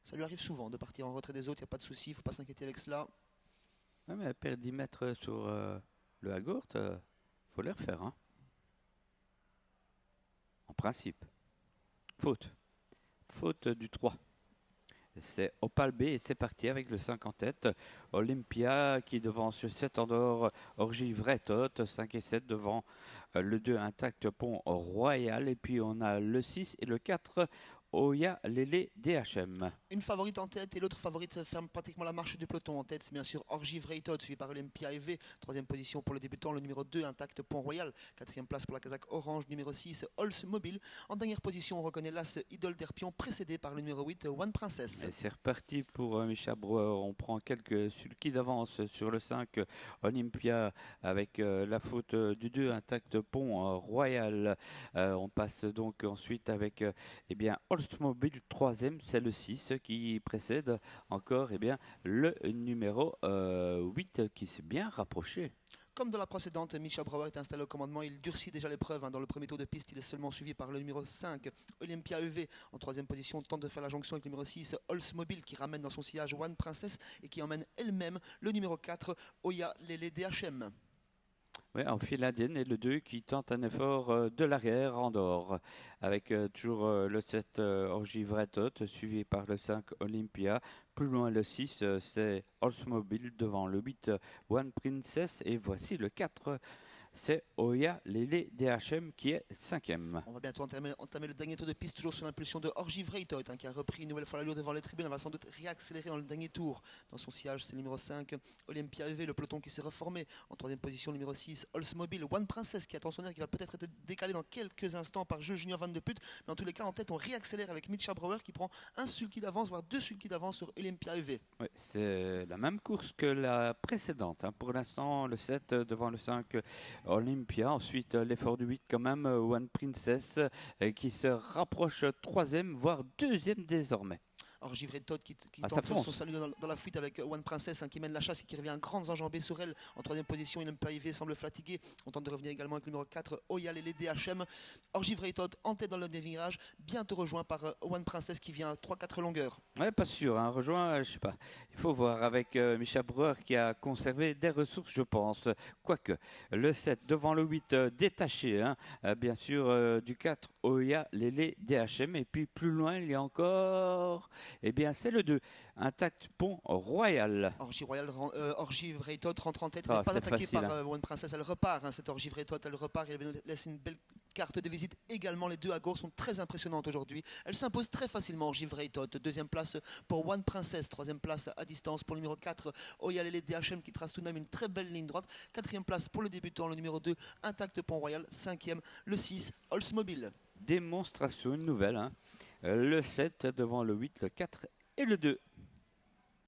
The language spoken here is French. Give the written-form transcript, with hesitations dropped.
Ça lui arrive souvent de partir en retrait des autres, il n'y a pas de souci, il ne faut pas s'inquiéter avec cela. Ouais, mais elle perd 10 mètres sur le Hagourt, faut les refaire, hein, en principe. Faute. Faute du 3. C'est Opal B et c'est parti avec le 5 en tête. Olympia qui devance 7 en dehors. Orgy Vretot 5 et 7 devant le 2 Intact Pont Royal. Et puis on a le 6 et le 4 Oya Lele DHM. Une favorite en tête et l'autre favorite ferme pratiquement la marche du peloton. En tête, c'est bien sûr Orgy Vreitod, suivi par Olympia EV. Troisième position pour le débutant, le numéro 2, Intact Pont-Royal. Quatrième place pour la Kazakh Orange, numéro 6, Holz Mobile. En dernière position, on reconnaît l'As Idol d'Herpion, précédé par le numéro 8, One Princess. Et c'est reparti pour Micha Brouwer. On prend quelques sulky d'avance sur le 5 Olympia avec la faute du 2 Intact Pont Royal. On passe donc ensuite avec eh bien Oldsmobile 3e, c'est le 6 qui précède encore le numéro 8 qui s'est bien rapproché. Comme dans la précédente, Misha Brauer est installé au commandement. Il durcit déjà l'épreuve. Dans le premier tour de piste, il est seulement suivi par le numéro 5, Olympia EV. En troisième position, tente de faire la jonction avec le numéro 6, Oldsmobile, qui ramène dans son sillage One Princess et qui emmène elle-même le numéro 4, Oya Lele DHM. Oui, en file indienne et le 2 qui tente un effort de l'arrière en dehors avec toujours le 7 Orgy Vretot suivi par le 5 Olympia. Plus loin le 6 c'est Oldsmobile devant le 8 One Princess et voici le 4 c'est Oya Lele DHM qui est 5e. On va bientôt entamer le dernier tour de piste, toujours sous l'impulsion de Orgy Vreitod, qui a repris une nouvelle fois l'allure devant les tribunes. On va sans doute réaccélérer dans le dernier tour. Dans son sillage, c'est le numéro 5, Olympia EV, le peloton qui s'est reformé. En troisième position, le numéro 6, Oldsmobile, One Princess, qui attend son air, qui va peut-être être décalé dans quelques instants par Jeu Junior Van de Put. Mais en tous les cas, en tête, on réaccélère avec Mitcha Brouwer qui prend un sulky d'avance, voire deux sulky d'avance sur Olympia EV. Oui, c'est la même course que la précédente. Hein. Pour l'instant, le 7 devant le 5 Olympia. Ensuite, l'effort du 8 quand même, One Princess, qui se rapproche troisième, voire deuxième désormais. Orgy Vreitod qui Ça tente fonce. son salut dans la fuite avec One Princess, qui mène la chasse et qui revient en grandes enjambées sur elle. En troisième position, Olympia EV semble fatigué. On tente de revenir également avec le numéro 4, Oya Lele DHM. Orgy Vreitod en tête dans le virage, bientôt rejoint par One Princess qui vient à 3-4 longueurs. Ouais, pas sûr. Hein. Rejoint, je sais pas. Il faut voir avec Micha Brouwer qui a conservé des ressources, je pense. Quoique, le 7 devant le 8 détaché, hein. Bien sûr, du 4 Oya Lele DHM. Et puis plus loin, il y a encore, eh bien, c'est le 2, Intact Pont Royal. Orgy Vreitod rentre en tête, Ah, n'est pas c'est attaquée facile, par hein. One Princess. Elle repart, hein, cette Orgy Vreitod, elle repart. Elle laisse une belle carte de visite également. Les deux à gauche sont très impressionnantes aujourd'hui. Elle s'impose très facilement, Orgy Vreitod. Deuxième place pour One Princess. Troisième place à distance pour le numéro 4, Oyalele DHM, qui trace tout de même une très belle ligne droite. Quatrième place pour le débutant, le numéro 2, Intact Pont Royal. Cinquième, le 6, Oldsmobile. Démonstration, une nouvelle. Hein. Le 7 devant le 8, le 4 et le 2.